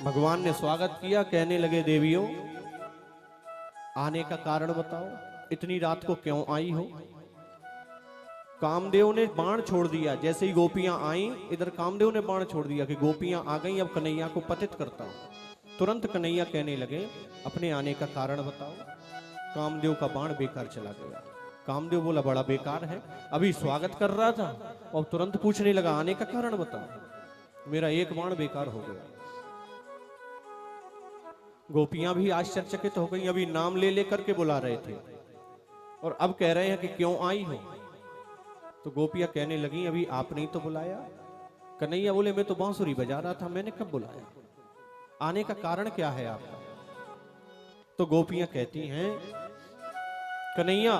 भगवान ने स्वागत किया, कहने लगे देवियों आने का कारण बताओ, इतनी रात को क्यों आई हो। कामदेव ने बाण छोड़ दिया, जैसे ही गोपियां आई इधर कामदेव ने बाण छोड़ दिया कि गोपियां आ गई, अब कन्हैया को पतित करता हूं। तुरंत कन्हैया कहने लगे अपने आने का कारण बताओ। कामदेव का बाण बेकार चला गया। कामदेव बोला बड़ा बेकार है, अभी स्वागत कर रहा था और तुरंत पूछने लगा आने का कारण बताओ, मेरा एक बाण बेकार हो गया। गोपियां भी आश्चर्यचकित हो गई, अभी नाम ले लेकर के बुला रहे थे और अब कह रहे हैं कि क्यों आई हो। तो गोपियां कहने लगी अभी आपने ही तो बुलाया। कन्हैया बोले मैं तो बांसुरी बजा रहा था, मैंने कब बुलाया, आने का कारण क्या है आपका। तो गोपियां कहती हैं कन्हैया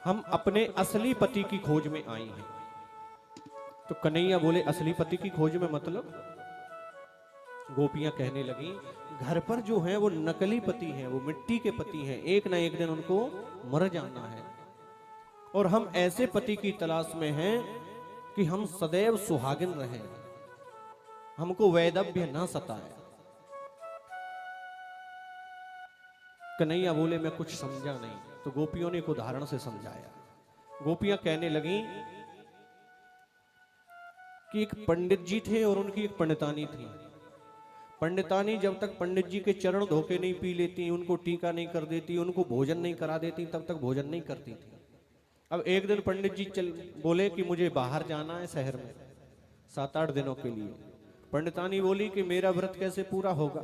हम अपने असली पति की खोज में आई हैं। तो कन्हैया बोले असली पति की खोज में मतलब। गोपियां कहने लगी घर पर जो है वो नकली पति हैं, वो मिट्टी के पति हैं, एक ना एक दिन उनको मर जाना है और हम ऐसे पति की तलाश में हैं कि हम सदैव सुहागिन रहें, हमको वैधव्य ना सताए। कन्हैया बोले मैं कुछ समझा नहीं। तो गोपियों ने एक उदाहरण से समझाया। गोपियां कहने लगी कि एक पंडित जी थे और उनकी एक पंडितानी थी। पंडितानी जब तक पंडित जी के चरण धोके नहीं पी लेती, उनको टीका नहीं कर देती, उनको भोजन नहीं करा देती, तब तक भोजन नहीं करती थी। अब एक दिन पंडित जी बोले कि मुझे बाहर जाना है शहर में 7-8 दिनों के लिए। पंडितानी बोली कि मेरा व्रत कैसे पूरा होगा।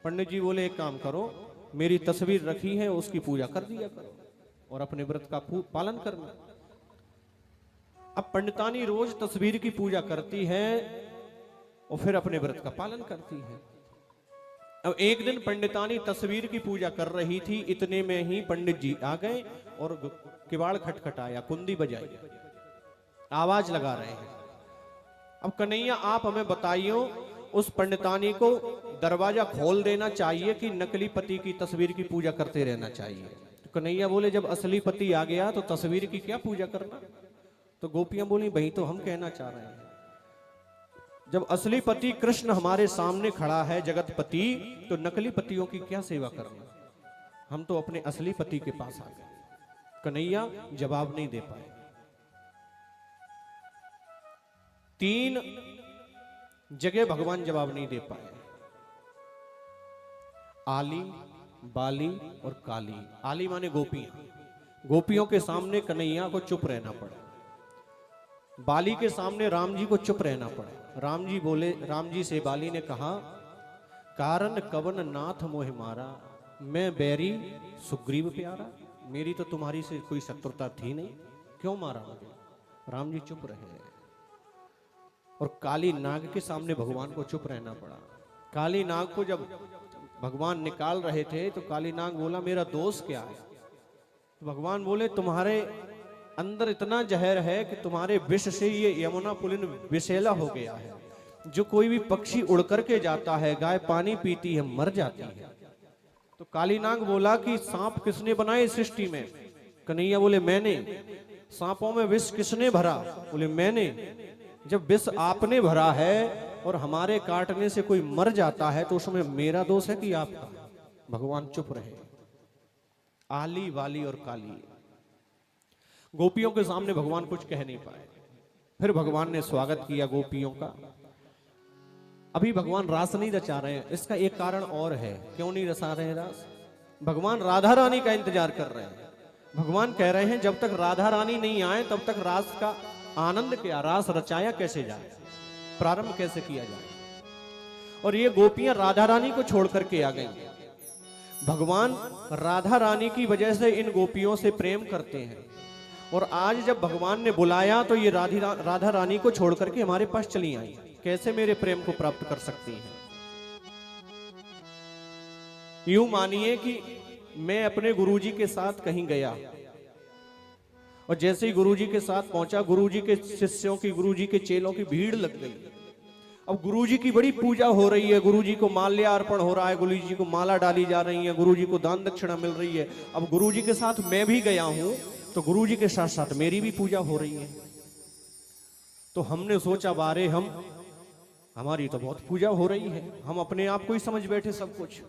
पंडित जी बोले एक काम करो, मेरी तस्वीर रखी है उसकी पूजा कर दिया करो और अपने व्रत का पालन करना। अब पंडितानी रोज तस्वीर की पूजा करती है और फिर अपने व्रत का पालन करती है। अब एक दिन पंडितानी तस्वीर की पूजा कर रही थी, इतने में ही पंडित जी आ गए और किवाड़ खटखटाया, कुंडी बजाई, आवाज लगा रहे हैं। अब कन्हैया आप हमें बताइए उस पंडितानी को दरवाजा खोल देना चाहिए कि नकली पति की तस्वीर की पूजा करते रहना चाहिए। तो कन्हैया बोले जब असली पति आ गया तो तस्वीर की क्या पूजा करना। तो गोपियां बोली वही तो हम कहना चाह रहे हैं, जब असली पति कृष्ण हमारे सामने खड़ा है जगतपति, तो नकली पतियों की क्या सेवा करना, हम तो अपने असली पति के पास आ गए। कन्हैया जवाब नहीं दे पाए। 3 जगह भगवान जवाब नहीं दे पाए, आली, बाली और काली। आली माने गोपियां, गोपियों के सामने कन्हैया को चुप रहना पड़ा। बाली के सामने राम जी को चुप रहना पड़ा। राम जी बोले, राम जी से बाली ने कहा कारण कवन नाथ मोह मारा, मैं बैरी सुग्रीव प्यारा, मेरी तो तुम्हारी से कोई शत्रुता थी नहीं, क्यों मारा मुझे। राम जी चुप रहे और काली नाग के सामने भगवान को चुप रहना पड़ा। काली नाग को जब भगवान निकाल रहे थे तो काली नाग बोला मेरा दोष क्या है। तो भगवान बोले तुम्हारे अंदर इतना जहर है कि तुम्हारे विष से ये यमुना पुलिन विषैला हो गया है। जो कोई भी पक्षी उड़ करके जाता है, गाय पानी पीती है, मर जाती है। तो काली नाग बोला कि सांप किसने बनाए सृष्टि में। कन्हैया बोले मैंने। सांपों में विष किसने भरा, बोले मैंने। जब विष आपने भरा है और हमारे काटने से कोई मर जाता है तो उसमें मेरा दोष है कि आपका। भगवान चुप रहे। आली, वाली और काली, गोपियों के सामने भगवान कुछ कह नहीं पाए। फिर भगवान ने स्वागत किया गोपियों का। अभी भगवान रास नहीं रचा रहे हैं, इसका एक कारण और है। क्यों नहीं रचा रहे हैं रास? भगवान राधा रानी का इंतजार कर रहे हैं। भगवान कह रहे हैं जब तक राधा रानी नहीं आए तब तक रास का आनंद क्या, रास रचाया कैसे जाए, प्रारंभ कैसे किया जाए। और ये गोपियां राधा रानी को छोड़ करके आ गई। भगवान राधा रानी की वजह से इन गोपियों से प्रेम करते हैं और आज जब भगवान ने बुलाया तो ये राधा रानी को छोड़ करके हमारे पास चली आई। कैसे मेरे प्रेम को प्राप्त कर सकती हैं। यूं मानिए कि मैं अपने गुरुजी के साथ कहीं गया और जैसे ही गुरुजी के साथ पहुंचा, गुरुजी के शिष्यों की, गुरुजी के चेलों की भीड़ लग गई। अब गुरुजी की बड़ी पूजा हो रही है, गुरुजी को माल्यार्पण हो रहा है, गुरुजी को माला डाली जा रही है, गुरुजी को दान दक्षिणा मिल रही है। अब गुरुजी के साथ मैं भी गया हूं तो गुरुजी के साथ साथ मेरी भी पूजा हो रही है। तो हमने सोचा बारे हमारी तो बहुत पूजा हो रही है, हम अपने आप को ही समझ बैठे सब कुछ।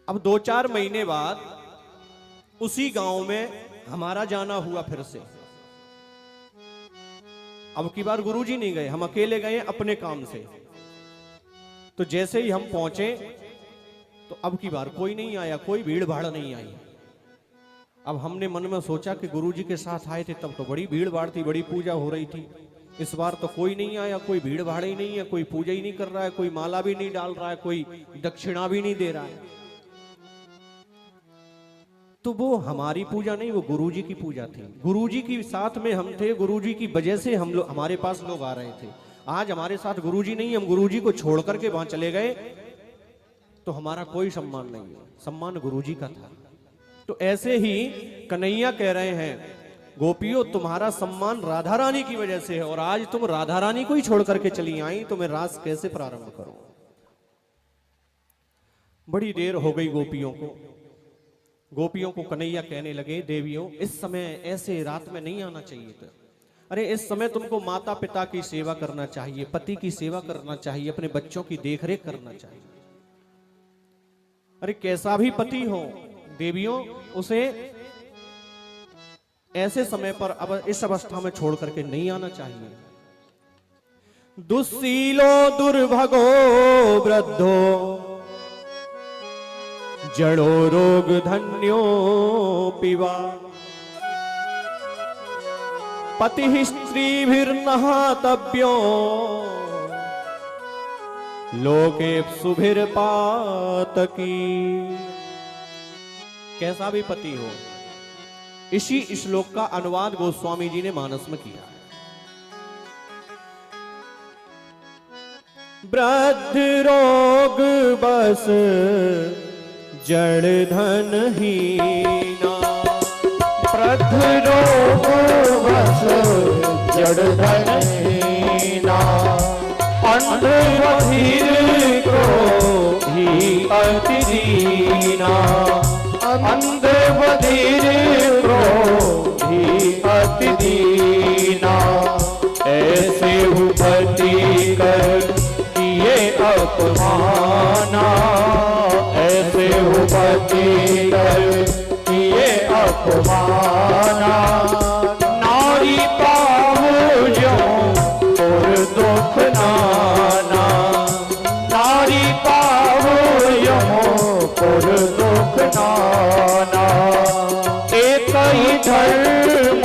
अब 2-4 महीने बाद उसी गांव में हमारा जाना हुआ फिर से। अब की बार गुरुजी नहीं गए, हम अकेले गए अपने काम से। तो जैसे ही हम पहुंचे तो अब की बार कोई नहीं आया, कोई भीड़ भाड़ नहीं आई। अब हमने मन में सोचा कि गुरुजी के साथ आए थे तब तो बड़ी भीड़ भाड़ थी, बड़ी पूजा हो रही थी। इस बार तो कोई नहीं आया, कोई भीड़ भाड़ ही नहीं है, कोई पूजा ही नहीं कर रहा है, कोई माला भी नहीं डाल रहा है, कोई दक्षिणा भी नहीं दे रहा है। तो वो हमारी पूजा नहीं, वो गुरुजी की पूजा थी। गुरुजी के साथ में हम थे, गुरुजी की वजह से हम लोग, हमारे पास लोग आ रहे थे। आज हमारे साथ गुरुजी नहीं, हम गुरुजी को छोड़ करके वहां चले गए तो हमारा कोई सम्मान नहीं है, सम्मान गुरुजी का था। तो ऐसे ही कन्हैया कह रहे हैं, गोपियों तुम्हारा सम्मान राधा रानी की वजह से है, और आज तुम राधा रानी को ही छोड़ करके चली आई, तो मैं रास कैसे प्रारंभ करूं। बड़ी देर हो गई गोपियों को। गोपियों को कन्हैया कहने लगे, देवियों इस समय ऐसे रात में नहीं आना चाहिए था। अरे इस समय तुमको माता पिता की सेवा करना चाहिए, पति की सेवा करना चाहिए, अपने बच्चों की देखरेख करना चाहिए। अरे कैसा भी पति हो देवियों, उसे ऐसे समय पर अब इस अवस्था में छोड़ करके नहीं आना चाहिए। दुस्सीलो दुर्भगो वृद्धो जड़ो रोग धन्यो पिवा पति स्त्रीभिर्नहातव्यो लोके सुभिर पातकी। कैसा भी पति हो, इसी श्लोक का अनुवाद गोस्वामी जी ने मानस में किया। वृद्ध रोग बस जड़ धन हीना, वृद्ध रोग बस जड़ धन हीना, अंध बधिर क्रोधी अति दीना, अंध बधिर क्रोधी अति दीना, ऐसे उपति कर किए अपमाना, ऐसे उपति कर किए अपमाना, नारी पाहु जो और दुख नाना, नारी पाहु जो और दुख नाना, एक ही धर्म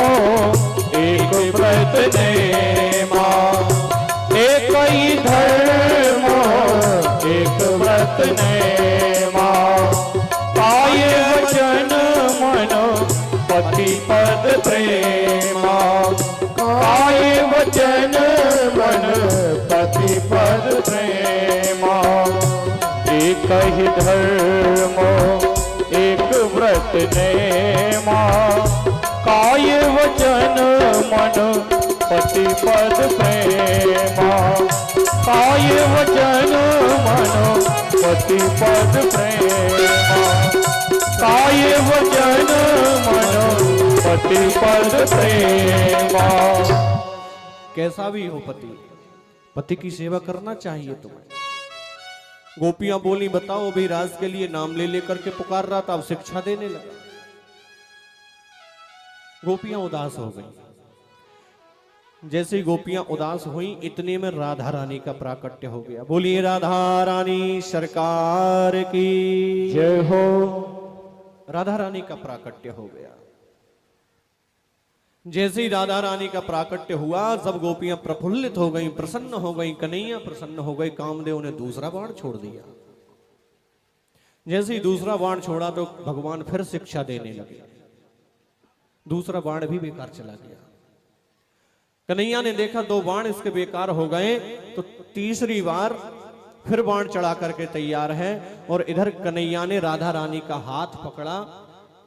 एक व्रत नेमा, एक ही धर्म एक व्रत नेमा, काय वचन मन पति पद प्रेमा, काय वचन मन पति पद प्रेमा, एक ही धर्म एक व्रत नेमा, काय वचन मन पति पद प्रेमा, काय वचन मन पति पद प्रेमा, काय वचन मन पति पद प्रेमा। कैसा भी हो पति, पति की सेवा करना चाहिए तुम्हें। गोपियां बोली, बताओ भी राज के लिए नाम ले लेकर के पुकार रहा था, अब शिक्षा देने लगा। गोपियां उदास हो गई। जैसे ही गोपियां उदास हुई, इतने में राधा रानी का प्राकट्य हो गया। बोलिए राधा रानी सरकार की जय हो। राधा रानी का प्राकट्य हो गया। जैसे ही राधा रानी का प्राकट्य हुआ, सब गोपियां प्रफुल्लित हो गईं, प्रसन्न हो गईं, कन्हैया प्रसन्न हो गए। कामदेव ने दूसरा बाण छोड़ दिया। जैसे ही दूसरा बाण छोड़ा तो भगवान फिर शिक्षा देने लगे। दूसरा बाण भी बेकार चला गया। कन्हैया ने देखा 2 बाण इसके बेकार हो गए, तो तीसरी बार फिर बाण चढ़ा करके तैयार है। और इधर कन्हैया ने राधा रानी का हाथ पकड़ा,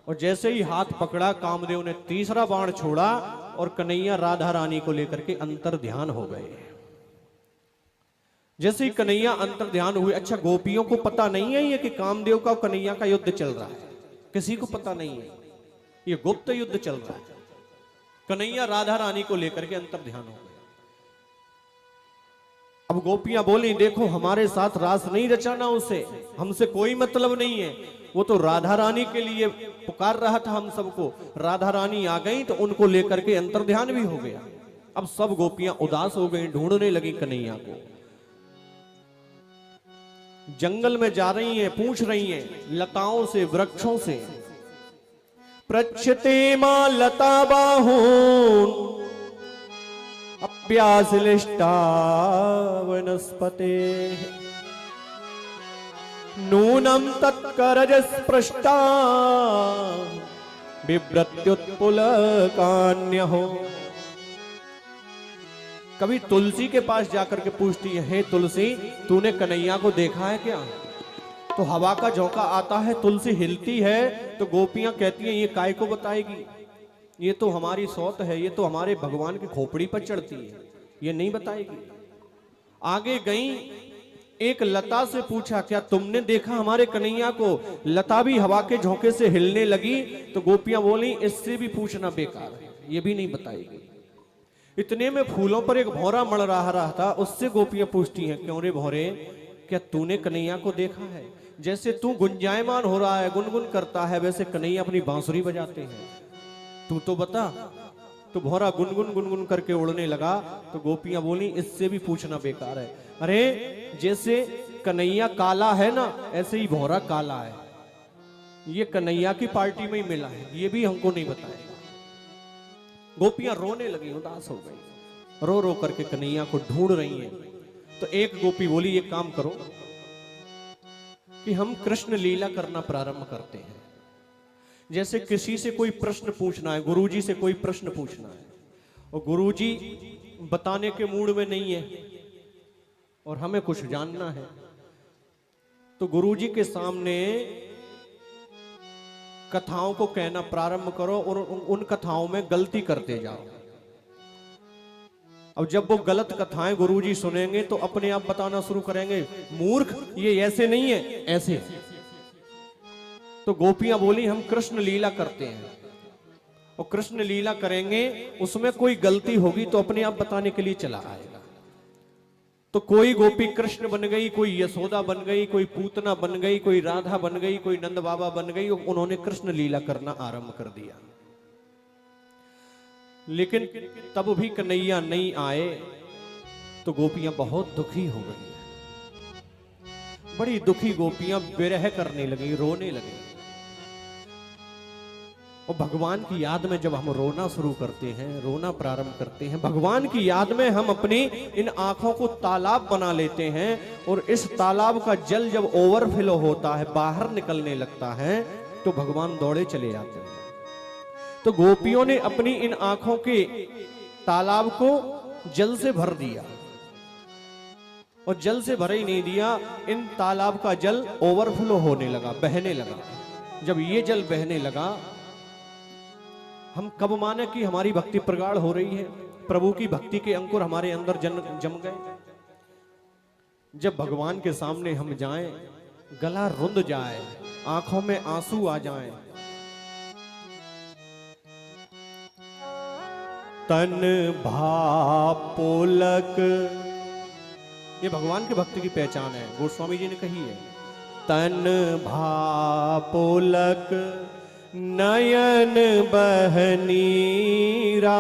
और जैसे ही हाथ पकड़ा, कामदेव ने तीसरा बाण छोड़ा और कन्हैया राधा रानी को लेकर के अंतर ध्यान हो गए। जैसे ही कन्हैया अंतर ध्यान हुए, अच्छा गोपियों को पता नहीं है ये कि कामदेव का और कन्हैया का युद्ध चल रहा है, किसी को पता नहीं है, ये गुप्त युद्ध चल रहा है। कन्हैया राधा रानी को लेकर के अंतर ध्यान हो गया। अब गोपियां बोली, देखो हमारे साथ रास नहीं रचाना उसे, हमसे कोई मतलब नहीं है। वो तो राधा रानी के लिए पुकार रहा था हम सबको। राधा रानी आ गई तो उनको लेकर के अंतर्ध्यान भी हो गया। अब सब गोपियां उदास हो गई, ढूंढने लगी कन्हैया को। जंगल में जा रही हैं, पूछ रही हैं लताओं से, वृक्षों से। पृच्छते मां लता बाहून अप्यासलिष्टा वनस्पते नूनम तत्करज स्पृष्टा बिभ्रत्युत्पुलकान्यहो। कभी तुलसी के पास जाकर के पूछती है, हे तुलसी, तूने कन्हैया को देखा है क्या? तो हवा का झोंका आता है, तुलसी हिलती है, तो गोपियां कहती हैं ये काय को बताएगी, ये तो हमारी सौत है, ये तो हमारे भगवान की खोपड़ी पर चढ़ती है, ये नहीं बताएगी। आगे गई, एक लता से पूछा, क्या तुमने देखा हमारे कन्हैया को? लता भी हवा के झोंके से हिलने लगी। तो गोपियां बोली, इससे भी पूछना बेकार है, ये भी नहीं बताएगी। इतने में फूलों पर एक भौरा मड़ रहा था, उससे गोपियां पूछती हैं, क्यों रे भौरे, क्या तूने कन्हैया को देखा है? जैसे तू गुंजायमान हो रहा है, गुनगुन करता है, वैसे कन्हैया अपनी बांसुरी बजाते हैं, तू तो बता। तो भौरा गुनगुन गुनगुन करके उड़ने लगा। तो गोपियां बोली, इससे भी पूछना बेकार है। अरे जैसे कन्हैया काला है ना, ऐसे ही भौरा काला है, ये कन्हैया की पार्टी में ही मिला है, ये भी हमको नहीं बताएगा। गोपियां रोने लगी, उदास हो गई, रो रो करके कन्हैया को ढूंढ रही हैं। तो एक गोपी बोली, एक काम करो कि हम कृष्ण लीला करना प्रारंभ करते हैं। जैसे किसी से कोई प्रश्न पूछना है, गुरुजी से कोई प्रश्न पूछना है, और गुरुजी बताने के मूड में नहीं है और हमें कुछ जानना है, तो गुरुजी के सामने कथाओं को कहना प्रारंभ करो और उन कथाओं में गलती करते जाओ। अब जब वो गलत कथाएं गुरुजी सुनेंगे तो अपने आप बताना शुरू करेंगे, मूर्ख, ये ऐसे नहीं है, ऐसे। तो गोपियां बोली, हम कृष्ण लीला करते हैं और कृष्ण लीला करेंगे, उसमें कोई गलती होगी तो अपने आप बताने के लिए चला आएगा। तो कोई गोपी कृष्ण बन गई, कोई यशोदा बन गई, कोई पूतना बन गई, कोई राधा बन गई, कोई नंद बाबा बन गई, उन्होंने कृष्ण लीला करना आरंभ कर दिया। लेकिन तब भी कन्हैया नहीं आए तो गोपियां बहुत दुखी हो गई, बड़ी दुखी गोपियां विरह करने लगी, रोने लगी। और भगवान की याद में जब हम रोना शुरू करते हैं, रोना प्रारंभ करते हैं, भगवान की याद में हम अपनी इन आंखों को तालाब बना लेते हैं, और इस तालाब का जल जब ओवरफ्लो होता है, बाहर निकलने लगता है, तो भगवान दौड़े चले जाते हैं। तो गोपियों ने अपनी इन आंखों के तालाब को जल से भर दिया, और जल से भर ही नहीं दिया, इन तालाब का जल ओवरफ्लो होने लगा, बहने लगा। जब ये जल बहने लगा, हम कब माने कि हमारी भक्ति प्रगाढ़ हो रही है, प्रभु की भक्ति के अंकुर हमारे अंदर जम गए। जब भगवान के सामने हम जाएं, गला रुंध जाए, आंखों में आंसू आ जाएं, तन भापुलक, ये भगवान के भक्ति की पहचान है, गोस्वामी जी ने कही है। तन भापुलक नयन बहनीरा,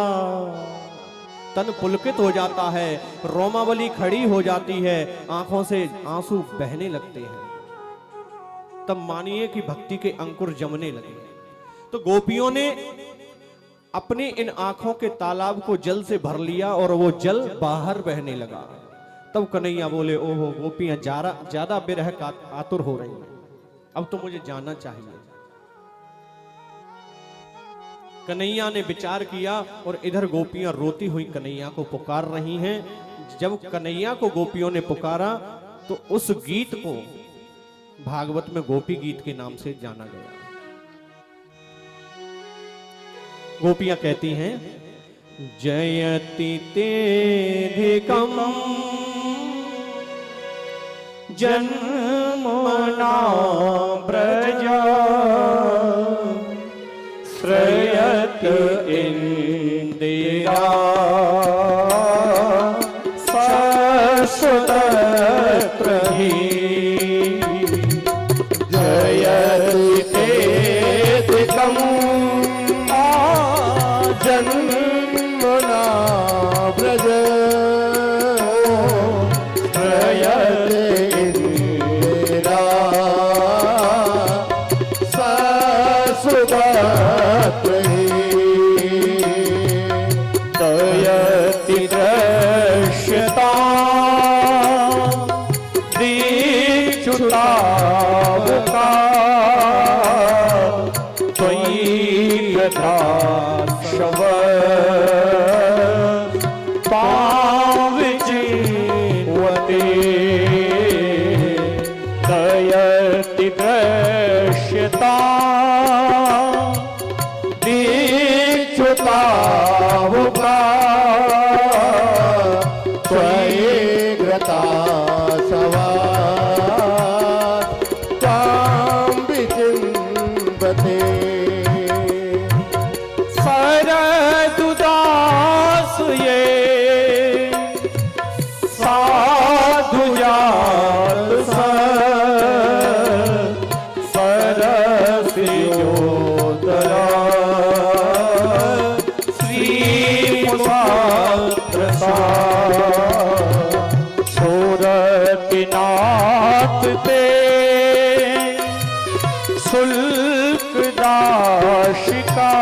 तन पुलकित हो जाता है, रोमावली खड़ी हो जाती है, आंखों से आंसू बहने लगते हैं, तब मानिए कि भक्ति के अंकुर जमने लगे। तो गोपियों ने अपनी इन आंखों के तालाब को जल से भर लिया और वो जल बाहर बहने लगा। तब कन्हैया बोले, ओहो, गोपियां ज्यादा विरह का आतुर हो रही हैं, अब तो मुझे जाना चाहिए। कन्हैया ने विचार किया और इधर गोपियां रोती हुई कन्हैया को पुकार रही हैं। जब कन्हैया को गोपियों ने पुकारा तो उस गीत को भागवत में गोपी गीत के नाम से जाना गया। गोपियां कहती हैं, जयति तेधिकम जन्मना ब्रजा श्रयत इंदिरा शाश्वत छुटावुका त्वयि शव पाविचिन्वते दयति दृश्यता दीक्षुतावुका त्वयि ग्रता सरदुदास ये साधु जात सरसियोदरा श्री छोरपिनाथ ते शुल्क दाशिका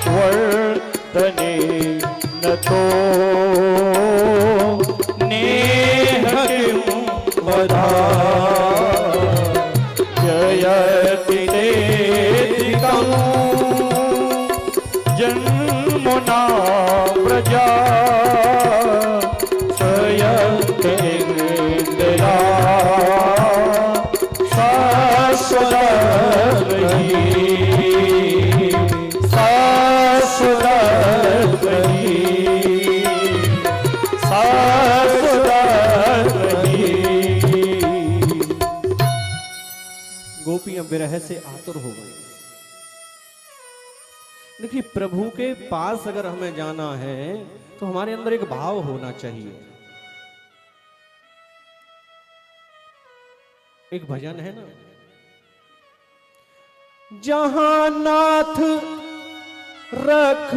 वर्तने न तो नेह किं वदा जयति तेधिकं जन्मना प्रजा स्वयंतेन्द्रिया गोपियां विरह से आतुर हो गई। देखिए, प्रभु के पास अगर हमें जाना है तो हमारे अंदर एक भाव होना चाहिए। एक भजन है ना, जहां नाथ रख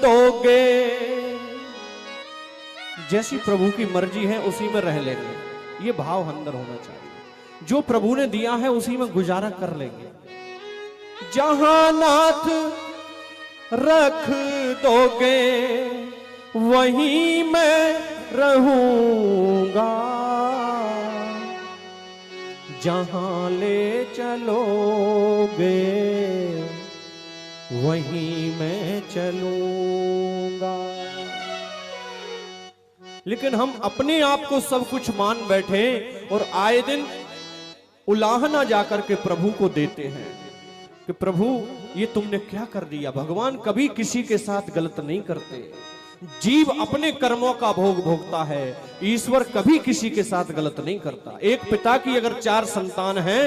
दोगे, जैसी प्रभु की मर्जी है उसी में रह लेंगे। ये भाव अंदर होना चाहिए। जो प्रभु ने दिया है उसी में गुजारा कर लेंगे। जहां नाथ रख दोगे वहीं मैं रहूंगा, जहां ले चलोगे वहीं मैं चलूंगा। लेकिन हम अपने आप को सब कुछ मान बैठे और आए दिन उलाहना जाकर के प्रभु को देते हैं कि प्रभु ये तुमने क्या कर दिया। भगवान कभी किसी के साथ गलत नहीं करते। जीव अपने कर्मों का भोग भोगता है, ईश्वर कभी किसी के साथ गलत नहीं करता। एक पिता की अगर 4 संतान हैं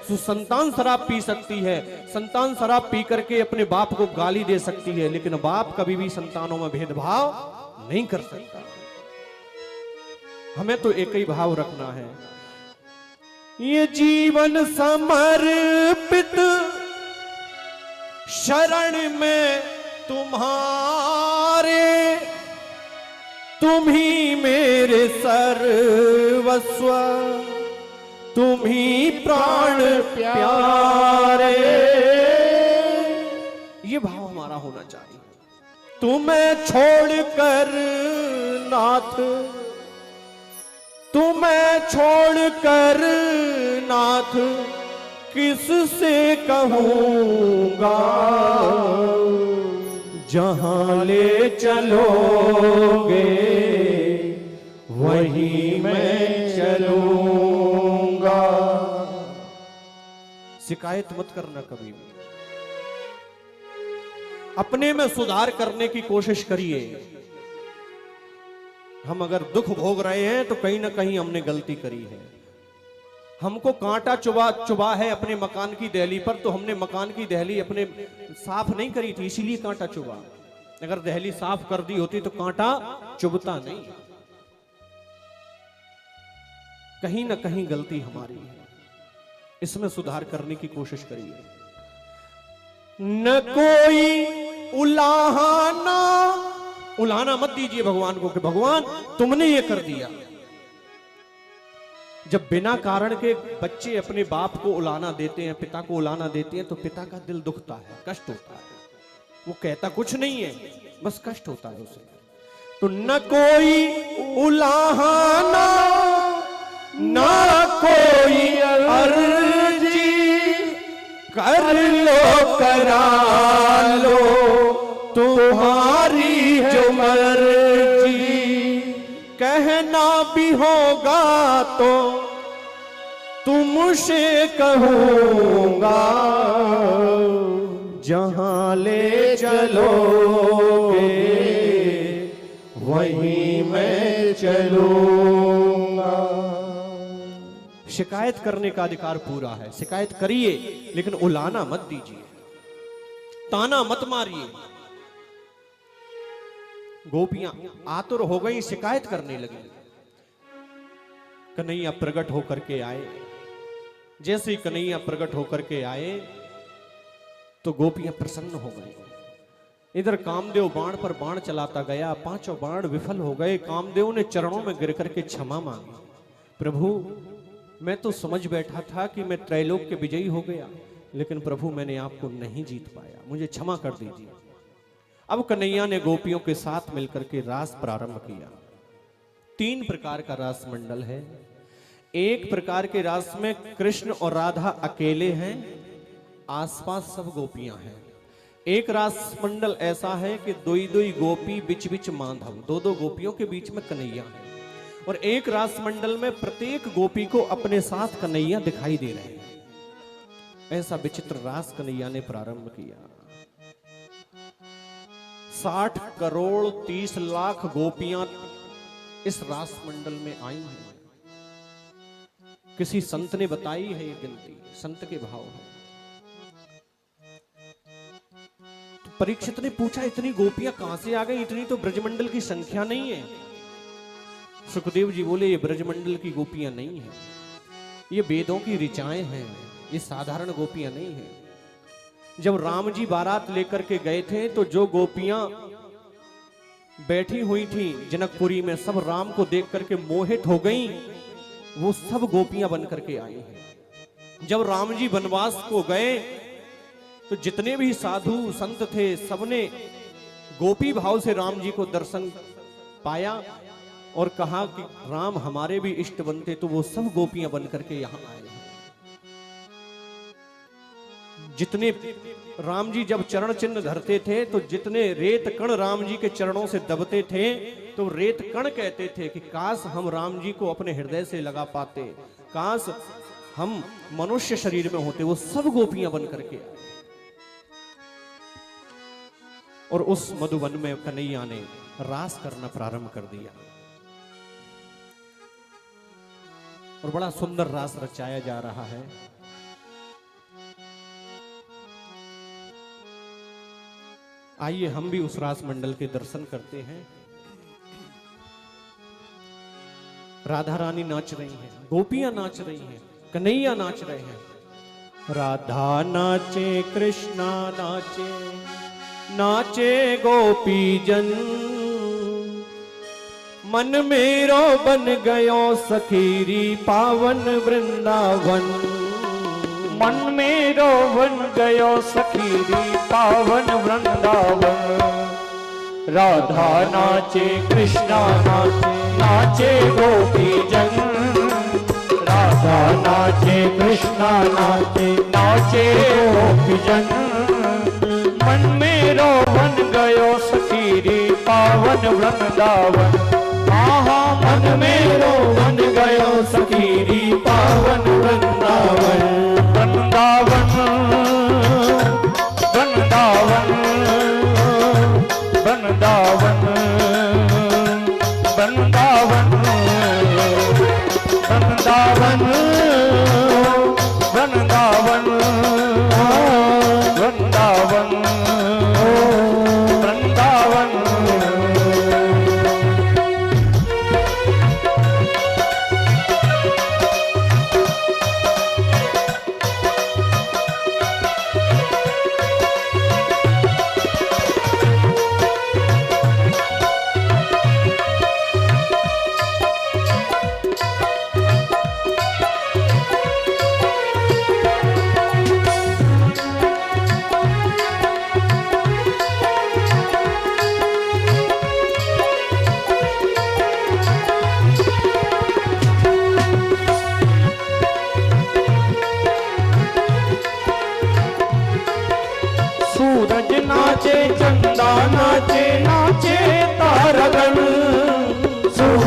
तो संतान शराब पी सकती है, संतान शराब पी करके अपने बाप को गाली दे सकती है, लेकिन बाप कभी भी संतानों में भेदभाव नहीं कर सकता। हमें तो एक ही भाव रखना है, ये जीवन समर्पित शरण में तुम्हारे, तुम ही मेरे सर्वस्व, तुम ही प्राण प्यारे। ये भाव हमारा होना चाहिए। तुम्हें छोड़कर नाथ, तुम्हें छोड़कर नाथ किससे कहूंगा, जहां ले चलोगे वहीं मैं चलूंगा। शिकायत मत करना कभी भी, अपने में सुधार करने की कोशिश करिए। हम अगर दुख भोग रहे हैं तो कहीं ना कहीं हमने गलती करी है। हमको कांटा चुभा है अपने मकान की दहली पर, तो हमने मकान की दहली अपने साफ नहीं करी थी, इसीलिए कांटा चुभा। अगर दहली साफ कर दी होती तो कांटा चुभता नहीं। कहीं ना कहीं गलती हमारी है, इसमें सुधार करने की कोशिश करिए। न कोई उलाहना मत दीजिए भगवान को कि भगवान तुमने ये कर दिया। जब बिना कारण के बच्चे अपने बाप को उलाहना देते हैं, पिता को उलाहना देते हैं, तो पिता का दिल दुखता है, कष्ट होता है। वो कहता कुछ नहीं है, बस कष्ट होता है उसे। तो न कोई उलाहना ना कोई अर्जी, कर लो करा लो तुम्हारी जो मर्जी। कहना भी होगा तो तुमसे कहूंगा, जहां ले चलोगे वहीं मैं चलूंगा। शिकायत करने का अधिकार पूरा है, शिकायत करिए, लेकिन उलाना मत दीजिए, ताना मत मारिए। गोपियां आतुर हो गई, शिकायत करने लगी। कन्हैया प्रकट होकर के आए। जैसे ही कन्हैया प्रकट होकर के आए तो गोपियां प्रसन्न हो गई। इधर कामदेव बाण पर बाण चलाता गया, पांचों बाण विफल हो गए। कामदेव ने चरणों में गिर करके क्षमा मांगी। प्रभु, मैं तो समझ बैठा था कि मैं त्रैलोक के विजयी हो गया, लेकिन प्रभु मैंने आपको नहीं जीत पाया, मुझे क्षमा कर दीजिए। अब कन्हैया ने गोपियों के साथ मिलकर के रास प्रारंभ किया। 3 प्रकार का रास मंडल है। एक प्रकार के रास में कृष्ण और राधा अकेले हैं, आसपास सब गोपियां हैं। एक रास मंडल ऐसा है कि दोई दोई गोपी बिच बिच माधव, 2-2 गोपियों के बीच में कन्हैया है। और एक रास मंडल में प्रत्येक गोपी को अपने साथ कन्हैया दिखाई दे रहे हैं। ऐसा विचित्र रास कन्हैया ने प्रारंभ किया। 60 करोड़ 30 लाख गोपियां इस रास मंडल में आई हैं। किसी संत ने बताई है ये गिनती, संत के भाव है। तो परीक्षित ने पूछा, इतनी गोपियां कहां से आ गई? इतनी तो ब्रजमंडल की संख्या नहीं है। सुखदेव जी बोले, ये ब्रजमंडल की गोपियां नहीं है, ये वेदों की ऋचाएं हैं, ये साधारण गोपियां नहीं है। जब राम जी बारात लेकर के गए थे तो जो गोपियां बैठी हुई थी जनकपुरी में, सब राम को देख करके मोहित हो गईं, वो सब गोपियां बन करके आई हैं। जब राम जी वनवास को गए तो जितने भी साधु संत थे, सबने गोपी भाव से राम जी को दर्शन पाया और कहा कि राम हमारे भी इष्ट बनते, तो वो सब गोपियां बन करके यहां आए हैं। जितने राम जी जब चरण चिन्ह धरते थे तो जितने रेत कण राम जी के चरणों से दबते थे, तो रेत कण कहते थे कि काश हम राम जी को अपने हृदय से लगा पाते, काश हम मनुष्य शरीर में होते। वो सब गोपियां बन करके आए। और उस मधुवन में कन्हैया ने रास करना प्रारंभ कर दिया और बड़ा सुंदर रास रचाया जा रहा है। आइए हम भी उस रास मंडल के दर्शन करते हैं। राधा रानी नाच रही हैं, गोपियां नाच रही हैं, कन्हैया नाच रहे हैं। राधा नाचे कृष्णा नाचे, नाचे गोपी जन, मन मेरो बन गयो सखीरी पावन वृंदावन। मन मेरो बन गयो सखीरी पावन वृंदावन। राधा नाचे कृष्णा नाचे, नाचे गोपी जन। राधा नाचे कृष्णा नाचे, नाचे गोपी जन। मन मेरो बन गयो सखीरी पावन वृंदावन। आहा मन मेरो बन गयो सखीरी पावन वृंदावन। वृंदावन वृंदावन वृंदावन वृंदावन वृंदावन वृंदावन वृंदावन वृंदावन।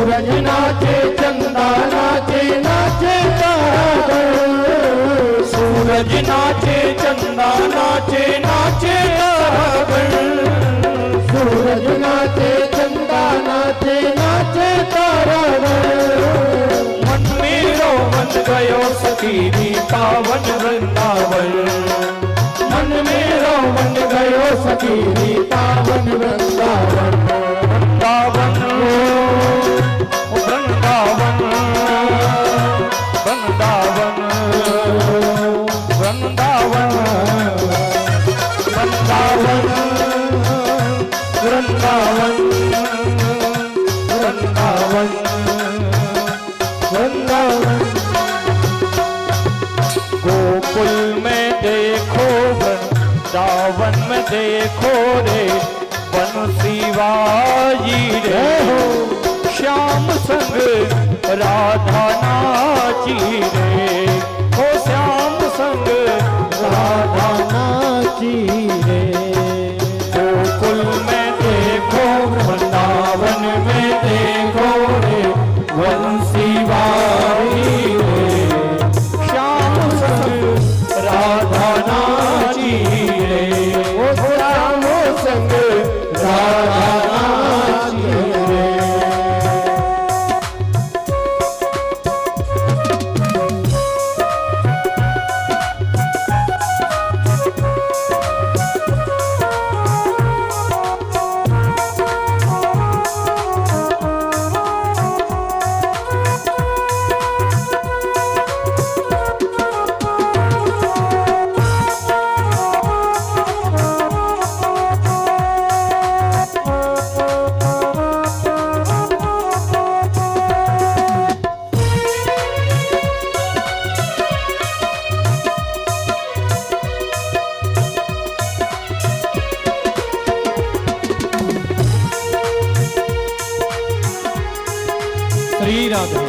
सूरज नाचे चंदा नाचे नाचे तारागण सूरज नाचे चंदा नाचे नाचे तारागण सूरज नाचे चंदा नाचे नाचे तारागण मन मेरो मन गयो सखी पावन वृंदावन मन मेरो मन गयो सखी पावन वृंदावन वृंदावन वृंदावन वृंदावन वृंदावन वृंदावन वृंदावन वृंदावन वृंदावन गोकुल में देखो वृंदावन में देखो रे बंसी बाजी रे श्याम संग राधा नाची रे हो श्याम संग राधा नाची रे गोकुल में देखो वृंदावन में देखो रे बंसी बाजी रे श्याम संग राधा नाची रे ओ श्याम संग राधा नाची रे श्री राधे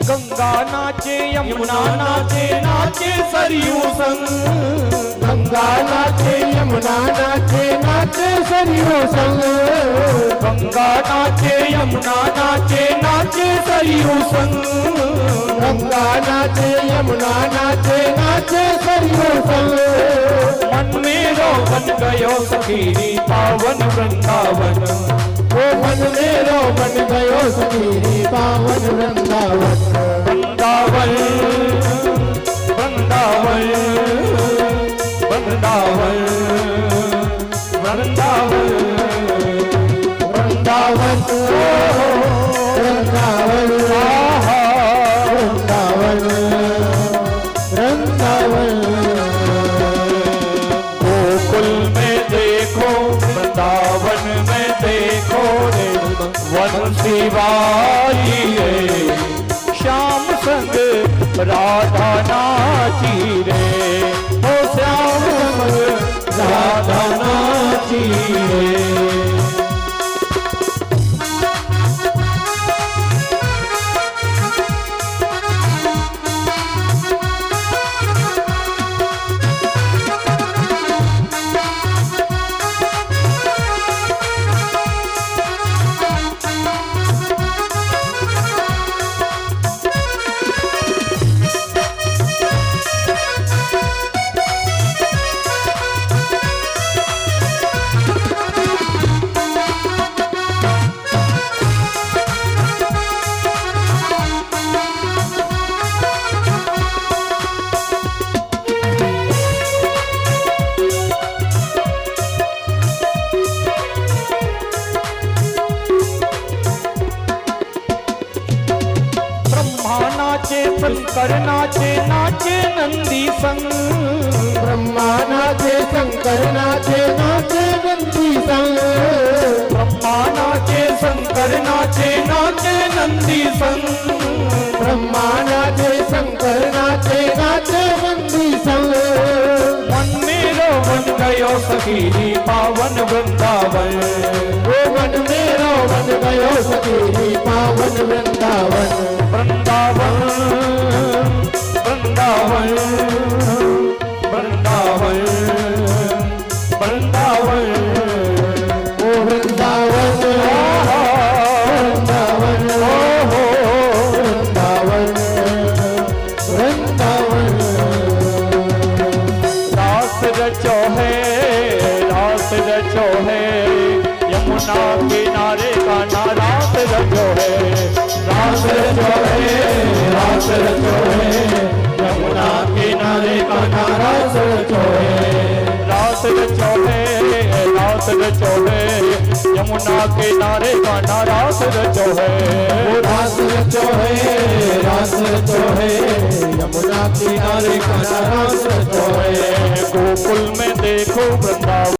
गंगा नाचे यमुना नाचे नाचे सरयू संग गंगा नाचे यमुना नाचे नाचे सरयू संग गंगा नाचे यमुना नाचे नाचे सरयू संग गंगा नाचे यमुना नाचे नाचे सरयू संग मन मेरो बन गयो सखी पावन वृंदावन ओ मन मेरो बन गयो सखी पावन वृंदावन वृंदावन वृंदावन वृंदावन वृंदावन वृंदावन वृंदावन आहा वृंदावन वृंदावन गोकुल में देखो वृंदावन में देखो रे वंशी वाली रे श्याम संग राधा नाची रे हो श्याम संग राधा नाची रे शंकर नाचे नाचे नंदी संग ब्रह्मा नाचे शंकर नाचे नाचे नंदी संग ब्रह्मा नाचे शंकर नाचे नाचे नंदी संग ब्रह्मा नाचे शंकर नाचे नाचे नंदी संग मन मेरो बन गयो सखी पावन वृंदावन वो मन मेरो बन गयो सखी पावन वृंदावन वृंदावन वृंदावन वृंदावन वृंदावन है, यमुना किनारे का रात रचो है, रास रचो है, रास रचो है, यमुना किनारे का रास रचो है, रात रचो है, रात रचो है, यमुना किनारे का रात रचो है, वो रास रचो है, रास रचो है, यमुना किनारे का रास रचो है। गोकुल में देखो वृंदावन